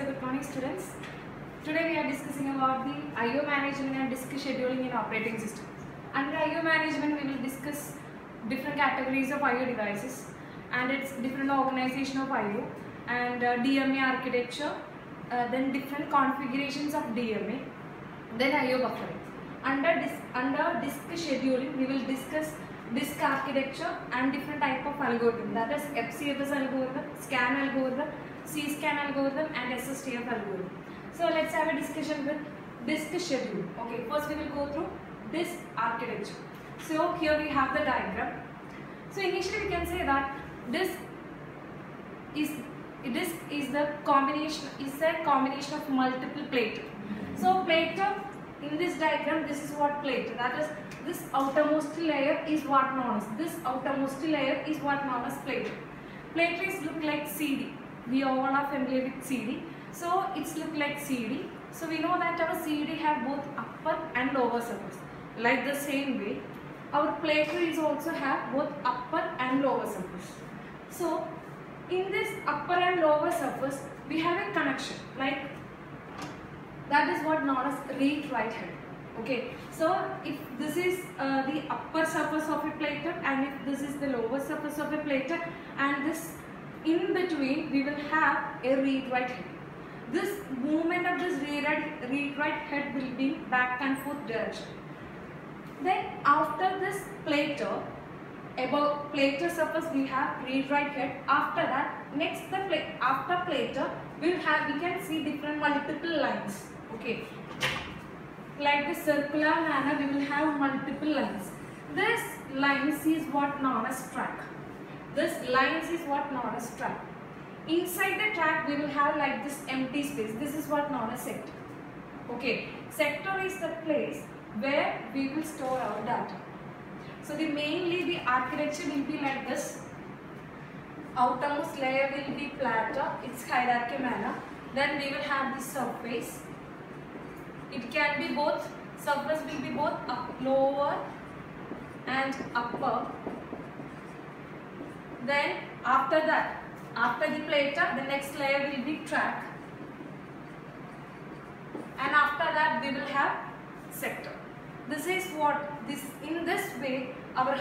So good morning students. Today we are discussing about the I/O management and disk scheduling in operating system. Under I/O management we will discuss different categories of I/O devices and its different organization of I/O and DMA architecture, then different configurations of DMA, then I/O buffering. Under disk scheduling we will discuss disk architecture and different type of algorithm, that is FCFS algorithm, scan algorithm, C-scan algorithm and SSTF algorithm. So let's have a discussion with disk schedule. Okay, first we will go through disk architecture. So here we have the diagram. So initially we can say that disk is a combination of multiple platter. So platter, in this diagram, this is what platter, that is this outermost layer is what known as platter. Platter is look like CD. We all are familiar with CD. So it's look like CD. So we know that our CD have both upper and lower surface. Like the same way, our platter is also have both upper and lower surface. So in this upper and lower surface, we have a connection, like that is what known as read-write head. Okay, so if this is the upper surface of a platter and if this is the lower surface of a platter, and this in between we will have a read-write head. This movement of this read-write head will be back and forth direction. Then after this platter, above platter surface we have read-write head. After that, next after platter we can see different multiple lines. Okay, like the circular manner we will have multiple lines. This lines is what known as track. Inside the track we will have like this empty space. This is what known as sector. Okay, sector is the place where we will store our data. So mainly the architecture will be like this. Outermost layer will be platter, its hierarchy manner. Then we will have the surface. It can be both, surface will be both lower and upper. Then after that, after the platter, the next layer will be track. And after that we will have sector. This is what, in this way our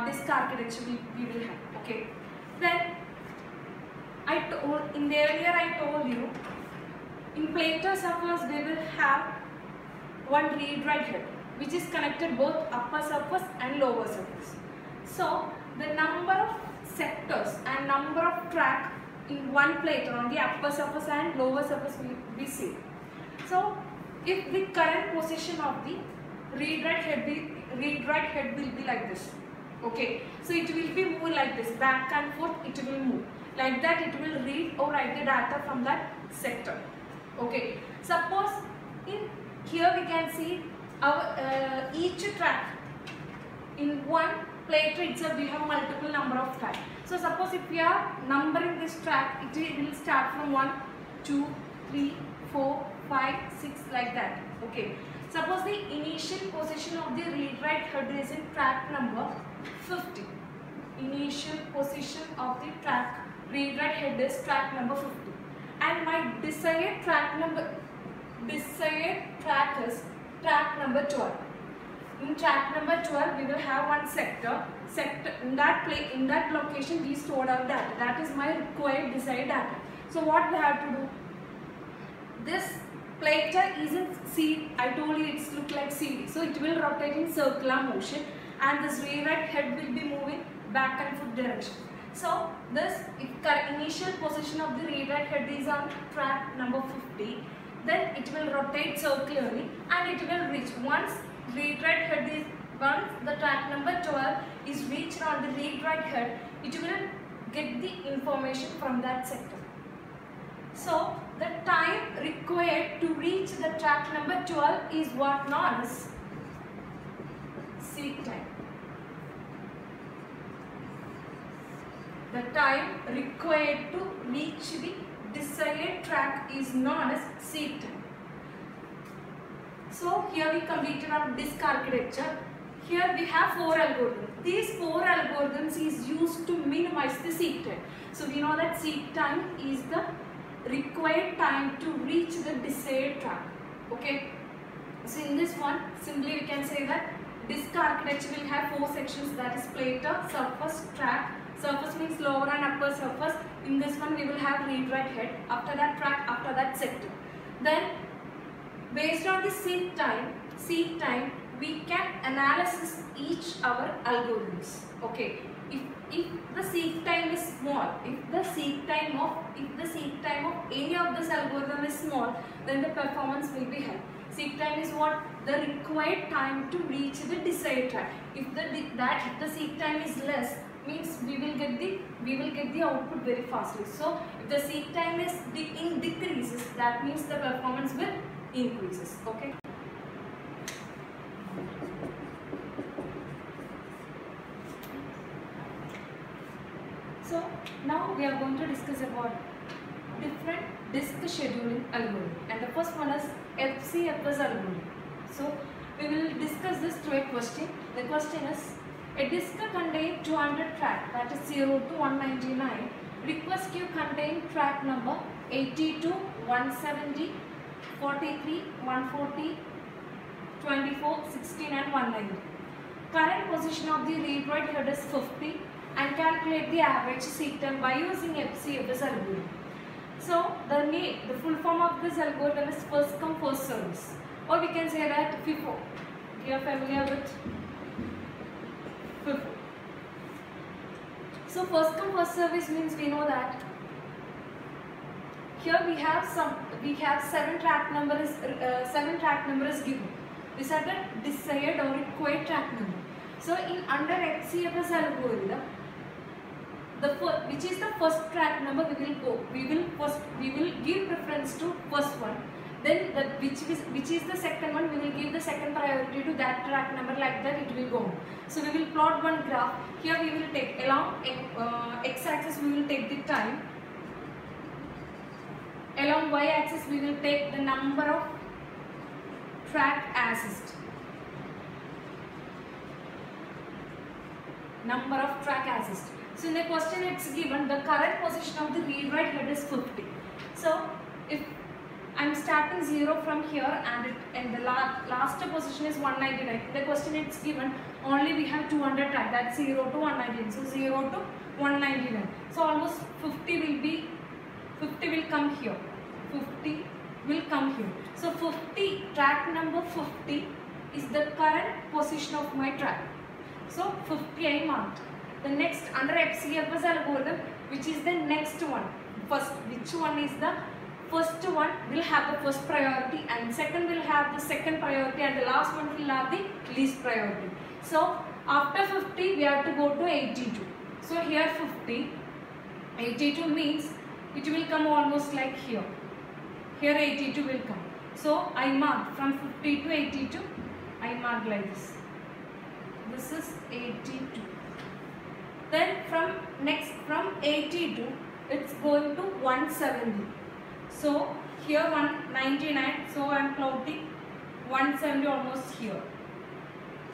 disk architecture we will have. Okay. Then in the earlier I told you, in platter surface we will have one read-write head which is connected both upper surface and lower surface. So the number of sectors and number of track in one platter on the upper surface and lower surface will be same. So if the current position of the read-write head will be like this. Okay, so it will be move like this, back and forth it will move. Like that it will read or write the data from that sector. Okay, suppose in here we can see our each track. In one platter itself we have multiple number of tracks. So suppose if we are numbering this track, it will start from 1, 2, 3, 4, 5, 6 like that. Okay. Suppose the initial position of the read-write head is in track number 50. Initial position of the track read-write head is track number 50. And my desired track is track number 12. In track number 12 we will have one sector. In that location we stored our data. That is my required desired data. So what we have to do? This platter is in C. I told you it's look like CD. So it will rotate in circular motion and this read-write head will be moving back and forth direction. So this initial position of the read-write head is on track number 50. Then it will rotate circularly and it will reach. Once the track number 12 is reached on the read-write head, it will get the information from that sector. So the time required to reach the track number 12 is what known as seek time. The time required to reach the desired track is known as seek time. So here we completed our disk architecture. Here we have 4 algorithms. These 4 algorithms is used to minimize the seek time. So we know that seek time is the required time to reach the desired track. Okay. So in this one, simply we can say that disc architecture will have 4 sections, that is plater, surface, track. Surface means lower and upper surface. In this one we will have read-write head, after that track, after that sector. Then based on the seek time we can analysis each our algorithms. Okay. If the seek time is small, if the seek time of any of this algorithm is small, then the performance will be high. Seek time is what? The required time to reach the desired track. If the seek time is less, means we will get the output very fastly. So if the seek time is decreases, that means the performance will increases. Okay. So now we are going to discuss about different disk scheduling algorithm, and the first one is FCFS algorithm. So we will discuss this through a question. The question is, a disk contains 200 tracks, that is 0 to 199. Request queue contain track number 82, 170, 43, 140, 24, 16 and 190. Current position of the read-write head is 50 and calculate the average seek time by using FCFS algorithm. So the full form of this algorithm is first come first service, or we can say that FIFO. You are familiar with FIFO. So first come first service means we know that here we have 7 track numbers given. These are the desired or required track number. So in under FCFS algorithm, which is the first track number we will give preference to first one. Then which is the second one, we will give the second priority to that track number, like that it will go on. So we will plot one graph. Here we will take along x-axis we will take the time. Along y-axis we will take the number of track assist. Number of track assist. So in the question it's given the current position of the read-write head is 50. So if I am starting 0 from here and the last position is 199. The question it's given only we have 200 track, that's 0 to 199. So 0 to 199. So almost 50 will come here. 50 will come here. So 50, track number 50 is the current position of my track. So 50 I marked. The next under FCFS algorithm, which is the next one, which one is the first one will have the first priority, and second will have the second priority, and the last one will have the least priority. So after 50 we have to go to 82. So here 50, 82 means it will come almost like here. Here 82 will come. So I mark from 50 to 82, I mark like this. This is 82. Then from 82 it's going to 170. So here 199, so I am plotting 170 almost here.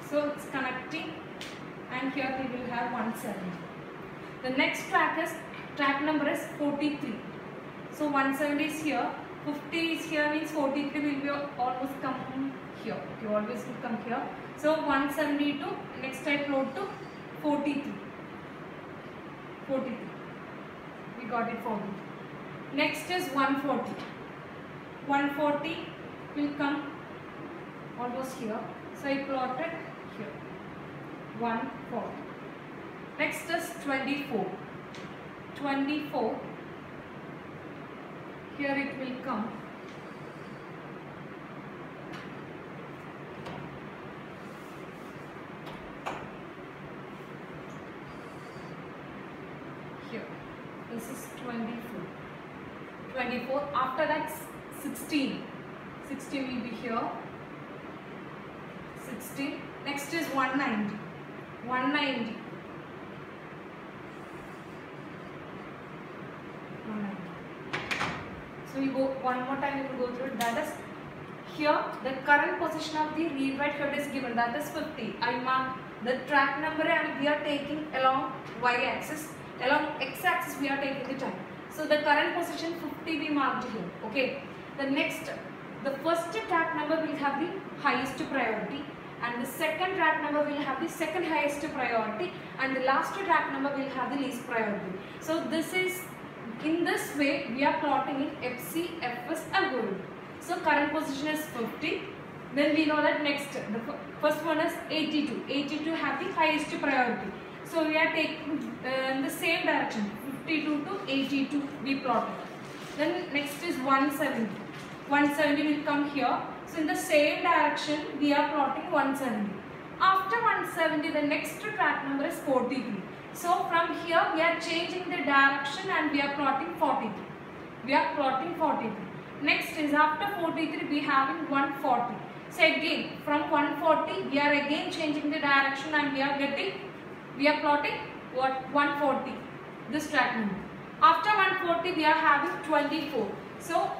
So it's connecting, and here we will have 170. The next track number is 43. So 170 is here, 50 is here, means 43 will be almost come here. You always will come here. So 172, next I plot to 43. 43. We got it 40. Next is 140. 140 will come almost here. So I plotted here. 140. Next is 24. 24. Here it will come. Here. This is 24. 24. After that 16. 16 will be here. 16. Next is 190. 190. 190. So we go one more time, we will go through it. That is here the current position of the read-write head is given, that is 50. I mark the track number and we are taking along y-axis. Along x-axis we are taking the time. So the current position 50 we marked here. Okay. The first track number will have the highest priority, and the second track number will have the second highest priority, and the last track number will have the least priority. So this is, in this way we are plotting in FCFS algorithm. So current position is 50. Then we know that next, the first one is 82. 82 have the highest priority. So we are taking the same direction, 52 to 82 we plotted. Then next is 170. 170 will come here. So in the same direction we are plotting 170. After 170, the next track number is 43. So from here we are changing the direction and we are plotting 43. We are plotting 43. Next is after 43 we having 140. So again from 140 we are again changing the direction and we are plotting what? 140. This track number. After 140 we are having 24. So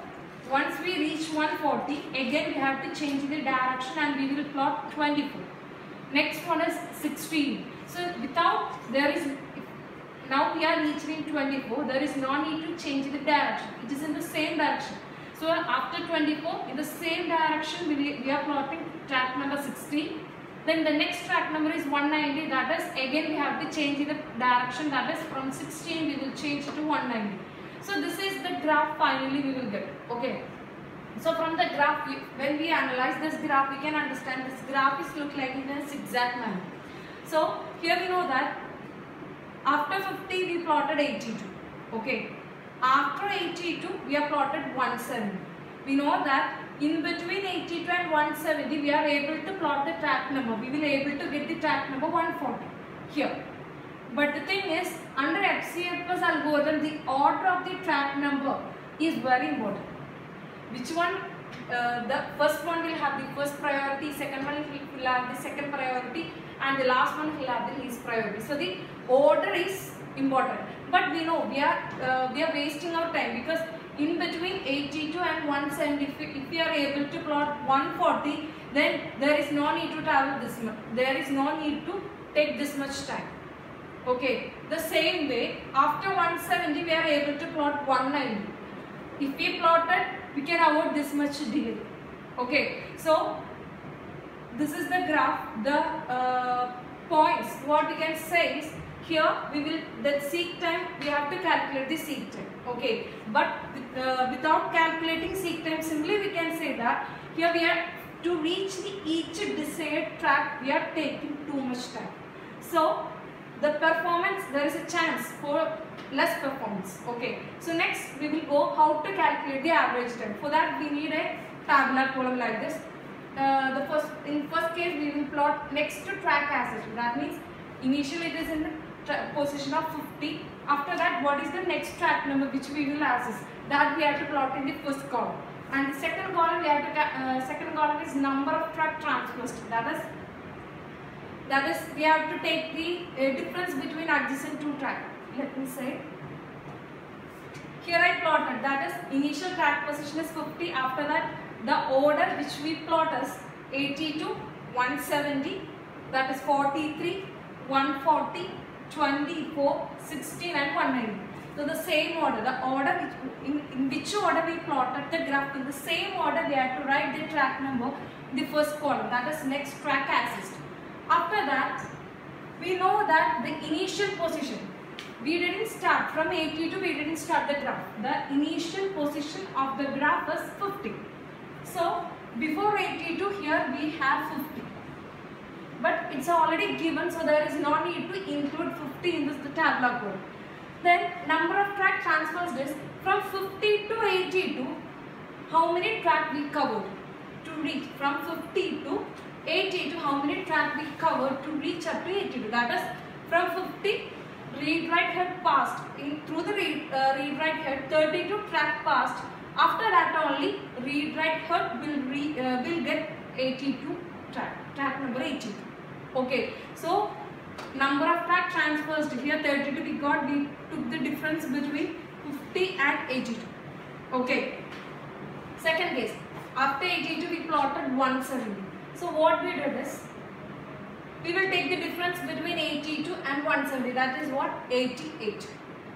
once we reach 140, again we have to change the direction and we will plot 24. Next one is 16. So now we are reaching 24, there is no need to change the direction. It is in the same direction. So after 24, in the same direction we are plotting track number 16. Then the next track number is 190, that is again we have to change the direction, that is from 16 we will change to 190. So this is the graph finally we will get. Okay. So from the graph, when we analyze this graph, we can understand this graph is look like in a zigzag manner. So here we know that after 50 we plotted 82. Okay. After 82 we have plotted 170. We know that in between 82 and 170 we are able to plot the track number. We will able to get the track number 140 here. But the thing is, under FCFS algorithm, the order of the track number is very important. Which one? The first one will have the first priority, second one will have the second priority, and the last one will have the least priority. So the order is important. But we know we are wasting our time, because in between 82 and 170, if we are able to plot 140, then there is no need to travel this much. There is no need to take this much time. Okay, the same way after 170 we are able to plot 190. If we plotted, we can avoid this much delay. Okay, so this is the graph. The points, what we can say is, here we will, the seek time, we have to calculate the seek time. Okay, but without calculating seek time, simply we can say that here we are to reach each desired track we are taking too much time. So the performance, there is a chance for less performance. Okay, so next we will go how to calculate the average time. For that we need a tabular column like this. In first case we will plot next to track access. That means initially it is in the position of 50. After that, what is the next track number which we will access? That we have to plot in the first column. And the second column we have to second column is number of track traversed. That is we have to take the difference between adjacent two tracks. Let me say. Here I plotted, that is initial track position is 50. After that, the order which we plot is 82, 170, that is 43, 140, 24, 16 and 190. So the same order, the order which, in which order we plotted the graph, in the same order we have to write the track number in the first column, that is next track assist. After that, we know that the initial position, we didn't start from 82, we didn't start the graph. The initial position of the graph is 50. So before 82 here we have 50. But it's already given, so there is no need to include 50 in the tabular code. Then number of track transfers is from 50 to 82, how many track we covered to reach from 50 to 82, how many track we covered to reach up to 82. That is from 50 read write head passed, through the read write head 32 track passed. After that only read write head will get 82 track number 82. Okay, so number of track transfers here 32 we got, we took the difference between 50 and 82. Okay, second case, after 82 we plotted 170. So what we did is, we will take the difference between 82 and 170, that is what, 88.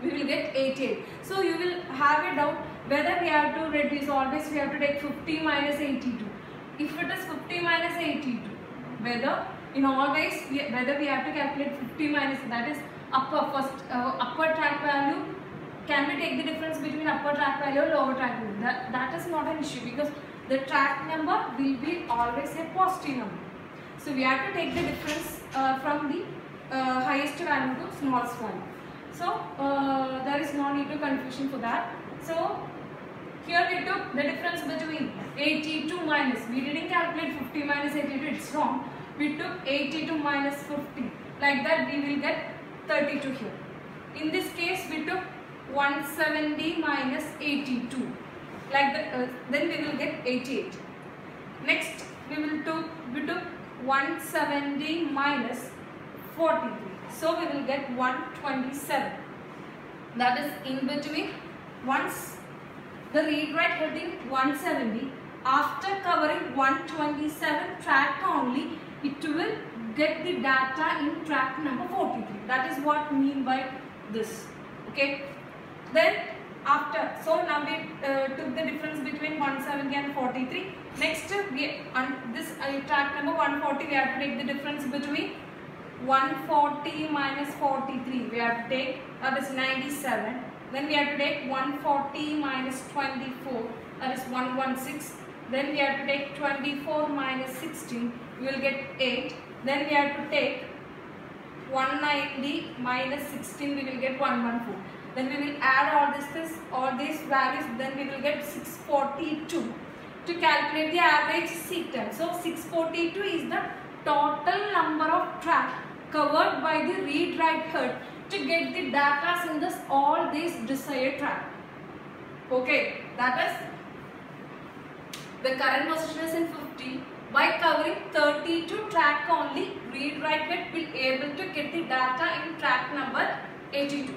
we will get 88. So you will have a doubt whether we have to reduce, always we have to take 50 minus 82. If it is 50 minus 82, whether in always whether we have to calculate 50 minus, that is upper track value, can we take the difference between upper track value or lower track value? That is not an issue, because the track number will be always a positive number. So we have to take the difference from the highest value to smallest value. So there is no need to confusion for that. So here we took the difference between 82 minus, we didn't calculate 50 minus 82, it's wrong. We took 82 minus 50. Like that we will get 32 here. In this case we took 170 minus 82. Like that, then we will get 88. Next we took 170 minus 43. So we will get 127. That is in between. Once the read write heading 170, after covering 127 track only, it will get the data in track number 43. That is what mean by this. Okay. Then after, so now we took the difference between 170 and 43. Next we on this track number 140, we have to take the difference between 140 minus 43. We have to take, that is 97. Then we have to take 140 minus 24, that is 116. Then we have to take 24 minus 16, we will get 8. Then we have to take 190 minus 16, we will get 114. Then we will add all these values, then we will get 642 to calculate the average seek time. So 642 is the total number of track covered by the read write head to get the data in this all these desired track. Okay, that is the current position is in 50. By covering 32 track only, read write head will able to get the data in track number 82.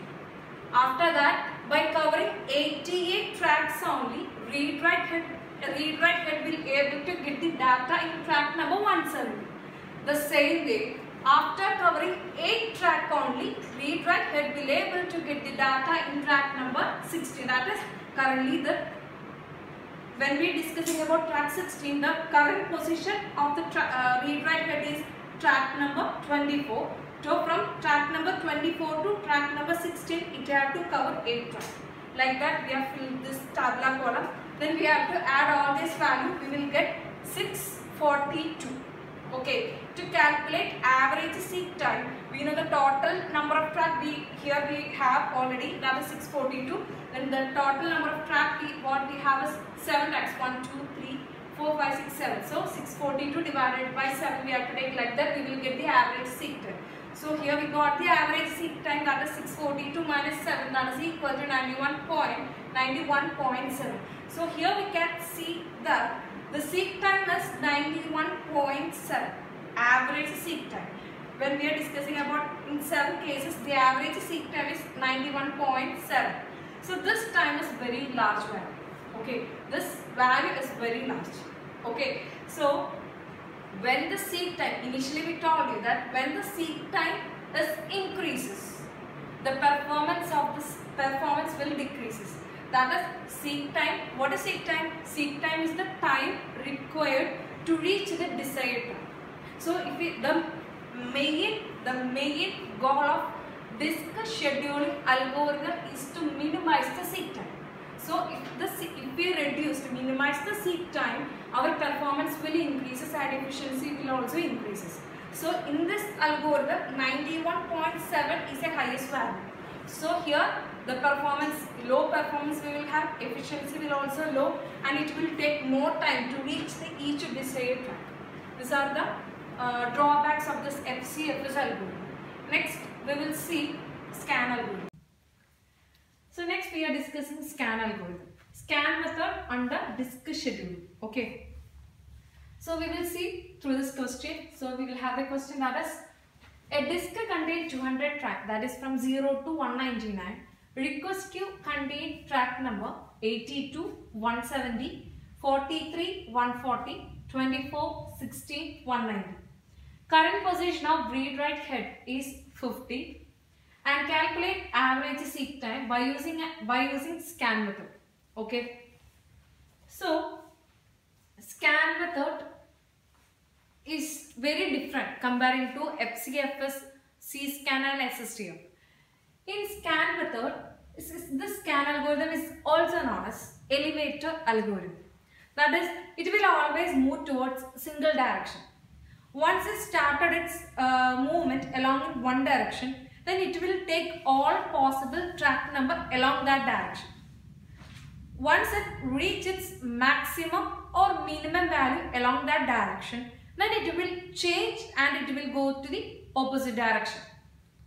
After that, by covering 88 tracks only, read write head will able to get the data in track number 170. The same way, after covering 8 track only, read write head will able to get the data in track number 60. That is currently the, when we discussing about track 16, the current position of the read write head is track number 24. So from track number 24 to track number 16, it have to cover 8 tracks. Like that we have filled this tabula column. Then we have to add all this value. We will get 642. Okay. To calculate average seek time, we know the total number of track here we have already, that is 642. Then the total number of track what we have is 7 tracks, 1, 2, 3, 4, 5, 6, 7. So 642 divided by 7 we have to take, like that we will get the average seek time. So here we got the average seek time, that is 642 minus 7, that is equal to 91.7. So here we can see that the seek time is 91.7, average seek time. When we are discussing about in 7 cases, the average seek time is 91.7. So this time is very large value. Okay, this value is very large. Okay, so when the seek time, initially we told you that when the seek time is increases, the performance will decreases. That is seek time. What is seek time? Seek time is the time required to reach the desired time. So if we, the main goal of disk scheduling algorithm is to minimize the seek time. So if we minimize the seek time, our performance will increases and efficiency will also increases. So in this algorithm, 91.7 is the highest value. So here the low performance we will have, efficiency will also low, and it will take more time to reach each desired track. These are the drawbacks of this FCFS algorithm. Next we will see scan algorithm. So next we are discussing scan algorithm. Scan method under disk scheduling. Okay. So we will see through this question. So we will have a question that is, a disk contains 200 track, that is from 0 to 199. Request queue contain track number 82, 170, 43, 140, 24, 16, 190. Current position of read write head is 50. and calculate average seek time by using scan method. Okay. So scan method is very different comparing to FCFS, C-scan and SSTM. In scan method, this scan algorithm is also known as elevator algorithm. That is, it will always move towards single direction. Once it started its movement along in one direction, then it will take all possible track number along that direction. Once it reaches its maximum or minimum value along that direction, then it will change and it will go to the opposite direction.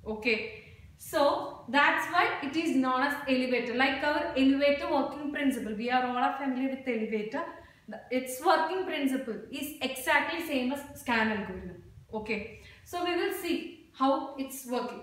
Okay. So that's why it is known as elevator. Like our elevator working principle, we are all familiar with elevator. Its working principle is exactly same as scan algorithm. Okay. So we will see how it's working.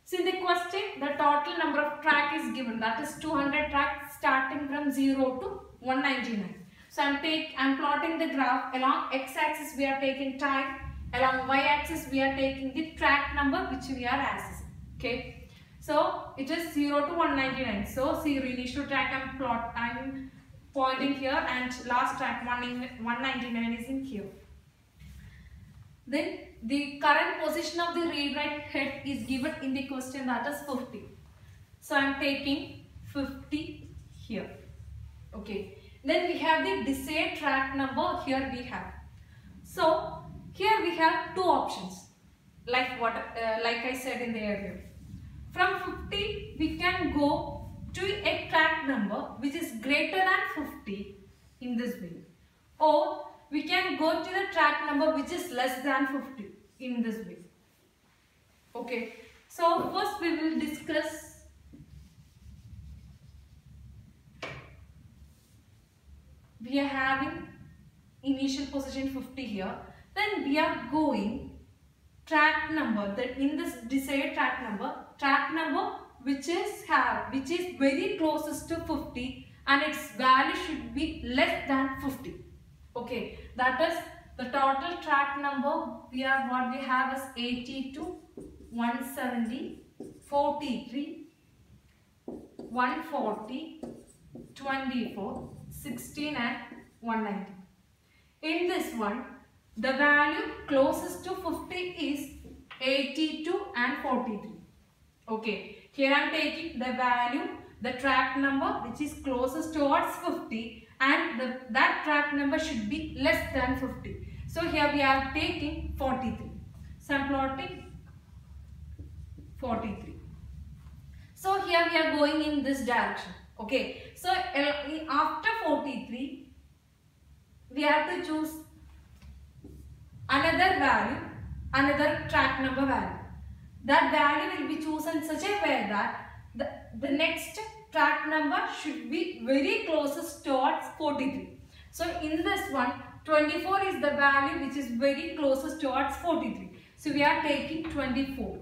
So in the question, the total number of track is given, that is 200 tracks starting from 0 to 199. So I'm plotting the graph. Along x-axis we are taking time, along y-axis we are taking the track number which we are accessing. Okay, so it is 0 to 199. So see, initial track I'm pointing here, and last track 199 is in here. Then the current position of the read-write head is given in the question, that is 50. So I'm taking 50 here. Okay. Then we have the desired track number. Here we have. So here we have two options, like I said in the earlier. From 50 we can go to a track number which is greater than 50 in this way, or we can go to the track number which is less than 50 in this way. Okay. So first we will discuss we are having initial position 50 here. Then we are going track number, that in this desired track number which is very closest to 50 and its value should be less than 50. Okay, that is the total track number. What we have is 82, 170, 43, 140, 24, 16 and 190. In this one, the value closest to 50 is 82 and 43. Okay, here I am taking the value, the track number which is closest towards 50, and that track number should be less than 50. So here we are taking 43. So I am plotting 43. So here we are going in this direction. Okay, so after 43 we have to choose another value, another track number value. That value will be chosen in such a way that the next track number should be very closest towards 43. So in this one, 24 is the value which is very closest towards 43. So we are taking 24.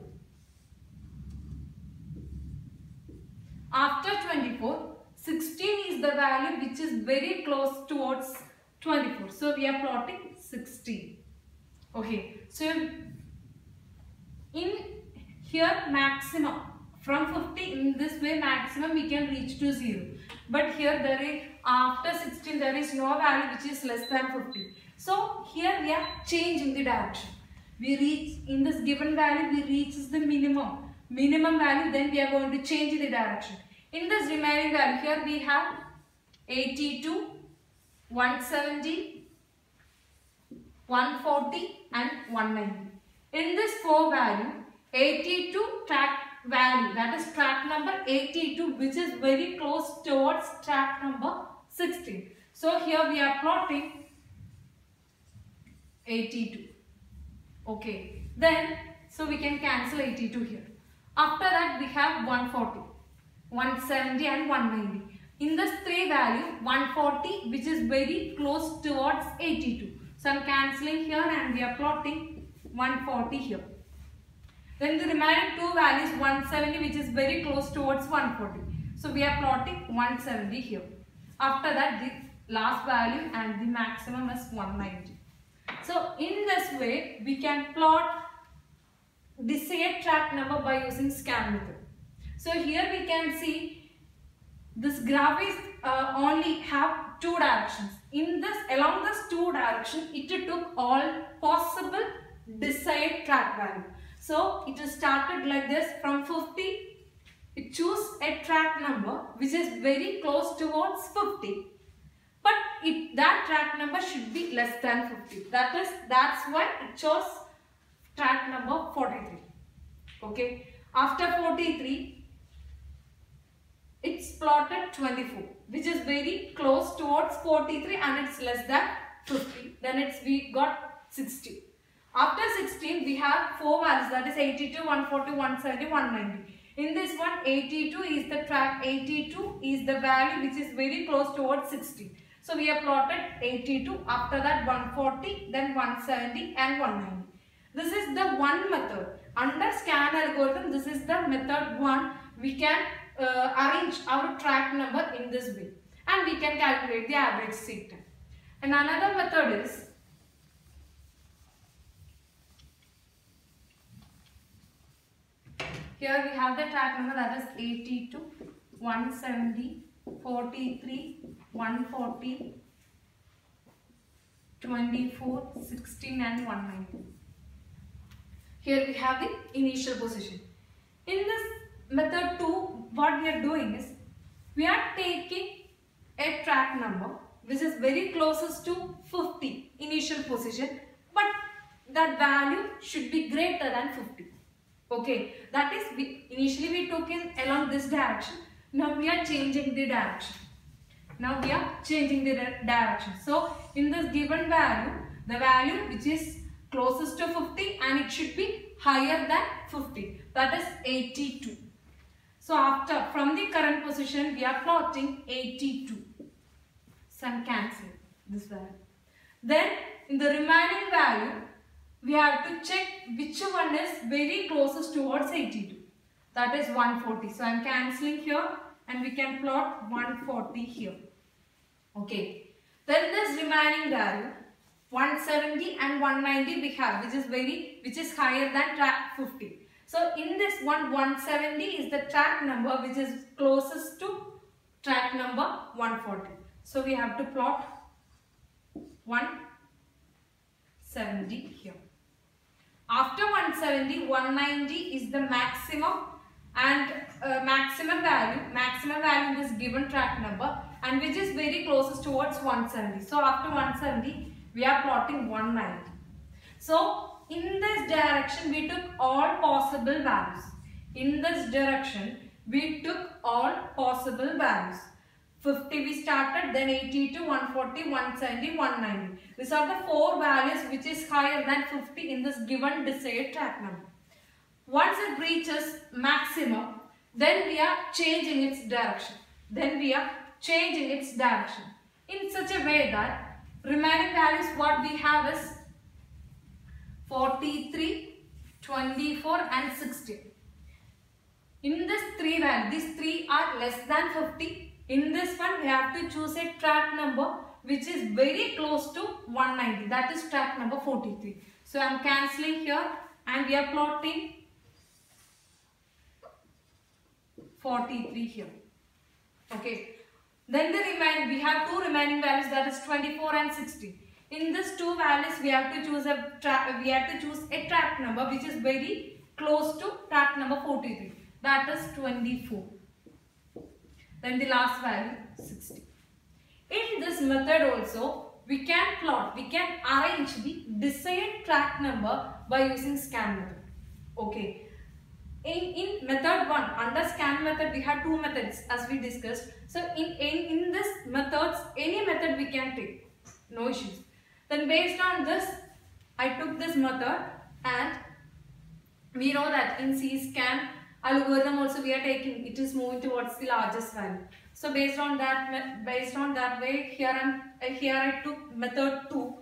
After 24, 16 is the value which is very close towards 24. So we are plotting 16. Okay, so in here maximum from 50, in this way maximum we can reach to 0. But here there is, after 16 there is no value which is less than 50. So here we are changing the direction. We reach, in this given value we reach the minimum value, then we are going to change the direction. In this remaining value, here we have 82, 170, 140 and 190. In this 4 value, 82 track value, that is track number 82, which is very close towards track number 16. So here we are plotting 82. Okay, then so we can cancel 82 here. After that we have 140, 170 and 190. In this 3 value, 140 which is very close towards 82. So I am cancelling here and we are plotting 140 here. Then the remaining 2 values, 170 which is very close towards 140. So we are plotting 170 here. After that the last value and the maximum is 190. So in this way we can plot desired track number by using scan method. So here we can see this graph is only have two directions. In this, along this two direction, it took all possible desired track value. So it started like this from 50. It choose a track number which is very close towards 50. But that track number should be less than 50. That's why it chose track number 43. Okay. After 43, it's plotted 24, which is very close towards 43 and it's less than 50. Then we got 60. After 16, we have four values, that is 82, 140, 170, 190. In this one, 82 is the track. 82 is the value which is very close towards 60. So we have plotted 82. After that, 140, then 170 and 190. This is the one method. Under scan algorithm, this is the method one. We can arrange our track number in this way and we can calculate the average seek time. And another method is here we have the track number, that is 82, 170, 43, 140, 24, 16 and 190. Here we have the initial position. In this method 2, what we are doing is we are taking a track number which is very closest to 50 initial position, but that value should be greater than 50. Okay, that is initially we took in along this direction. Now we are changing the direction. So in this given value, the value which is closest to 50 and it should be higher than 50. That is 82. So from the current position, we are plotting 82. So I am cancelling this value. Then in the remaining value, we have to check which one is very closest towards 82. That is 140. So I am cancelling here and we can plot 140 here. Okay. Then this remaining value 170 and 190 we have, which is higher than track 50. So in this one, 170 is the track number which is closest to track number 140. So we have to plot 170 here. After 170, 190 is the maximum and maximum value in this given track number, and which is very closest towards 170. So after 170, we are plotting 190. So in this direction, we took all possible values. In this direction, we took all possible values. 50 we started, then 82, 140, 170, 190. These are the four values which is higher than 50 in this given desired track number. Once it reaches maximum, then we are changing its direction. In such a way that remaining values what we have is 43, 24 and 60. In this three values, these three are less than 50. In this one, we have to choose a track number which is very close to 190. That is track number 43. So I am cancelling here and we are plotting 43 here. Okay. Then we have two remaining values, that is 24 and 60. In these two values, we have to choose a track number which is very close to track number 43. That is 24. Then the last value 60. In this method also, we can arrange the desired track number by using scan method. Okay. In method 1, under scan method, we have two methods as we discussed. So in this methods, any method we can take, no issues. Then based on this, I took this method, and we know that in C-scan algorithm also we are taking, it is moving towards the largest value. So based on that way, here I took method 2.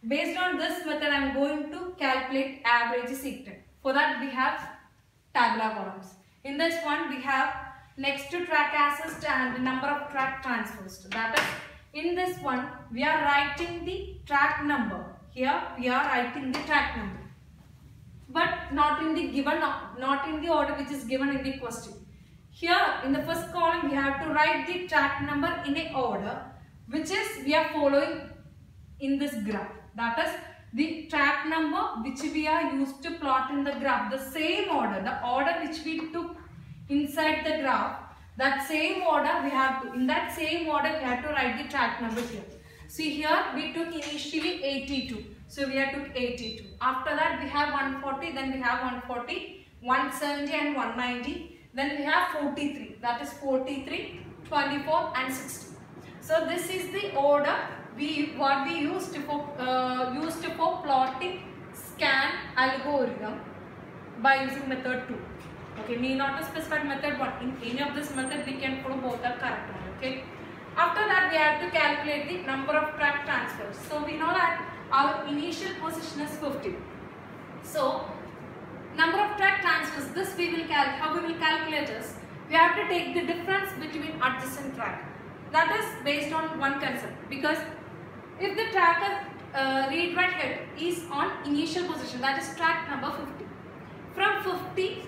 Based on this method, I am going to calculate average seek time. For that, we have tabular columns. In this one, we have next to track assist and number of track transfers. That is, in this one, we are writing the track number. Here, we are writing the track number. but not in the given, not in the order which is given in the question. Here in the first column we have to write the track number in a order which is we are following in this graph. That is the track number which we are used to plot in the graph. The same order, the order which we took inside the graph, that same order we have to, in that same order we have to write the track number here. See here we took initially 82. So we have took 82. After that we have 140, then we have 140, 170 and 190. Then we have 43. That is 43, 24 and 60. So this is the order what we used for plotting scan algorithm by using method 2. Okay, need not to specify method 1. In any of this method we can follow both the correct one. Okay. After that we have to calculate the number of track transfers. So we know that our initial position is 50. So number of track transfers, this we will how we will calculate is we have to take the difference between adjacent track. That is based on one concept, because if the track read write head is on initial position, that is track number 50. From 50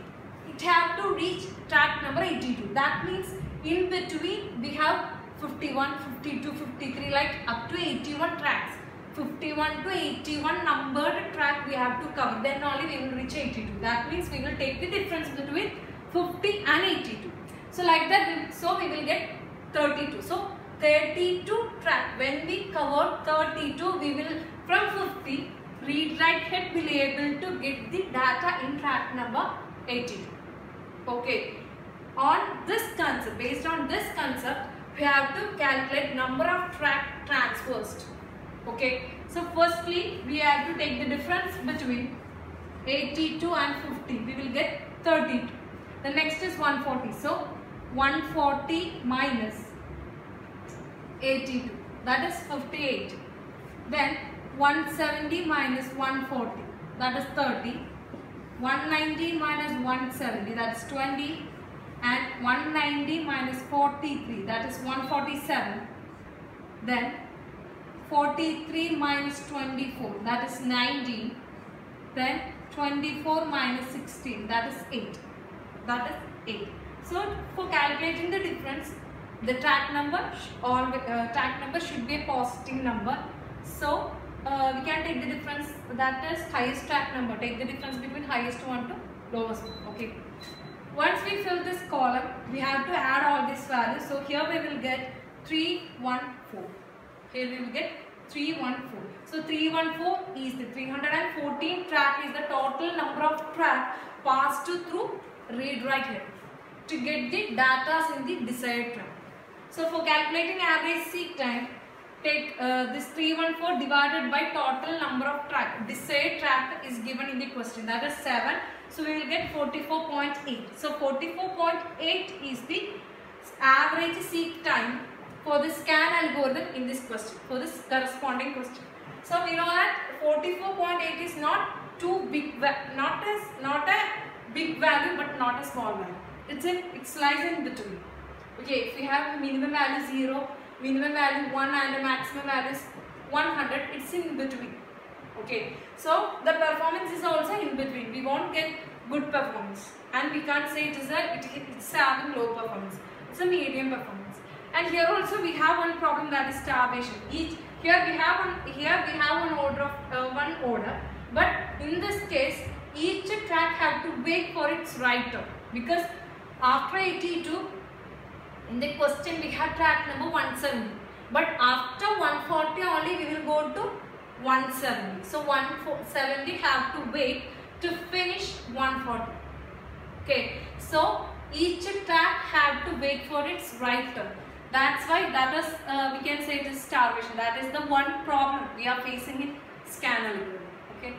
it have to reach track number 82. That means in between we have 51, 52, 53, like up to 81 tracks. 51 to 81 numbered track we have to cover, then only we will reach 82. That means we will take the difference between 50 and 82. So like that, so we will get 32. So 32 track, when we cover 32, we will from 50 read write head will be able to get the data in track number 82. Okay, on this concept, based on this concept, we have to calculate number of track transfers. Okay, so firstly we have to take the difference between 82 and 50. We will get 32. The next is 140. So 140 minus 82, that is 58. Then 170 minus 140, that is 30. 190 minus 170, that is 20. And 190 minus 43, that is 147. Then 43 minus 24, that is 19. Then 24 minus 16, that is 8. That is 8. So for calculating the difference, the track number should be a positive number. So we can take the difference, that is highest track number. Take the difference between highest one to lowest one. Okay. Once we fill this column, we have to add all these values. So here we will get 314. Here we will get 314. So 314 is the 314 track, is the total number of track passed through read write head to get the data in the desired track. So for calculating average seek time, take this 314 divided by total number of track. Desired track is given in the question, that is 7. So we will get 44.8. So 44.8 is the average seek time for the scan algorithm in this question, for this corresponding question. So we know that 44.8 is not too big, not a big value but not a small value. It lies in between. Okay, if we have minimum value 0, minimum value 1 and a maximum value is 100, it's in between. Okay, so the performance is also in between. We won't get good performance, and we can't say it's having low performance. It's a medium performance. And here also we have one problem, that is starvation. Here we have one order, but in this case each track have to wait for its right turn, because after 82 in the question we have track number 170, but after 140 only we will go to 170. So 170 have to wait to finish 140. Okay, so each track have to wait for its right turn. That's why that is we can say it is starvation. That is the one problem we are facing in scan algorithm. Okay.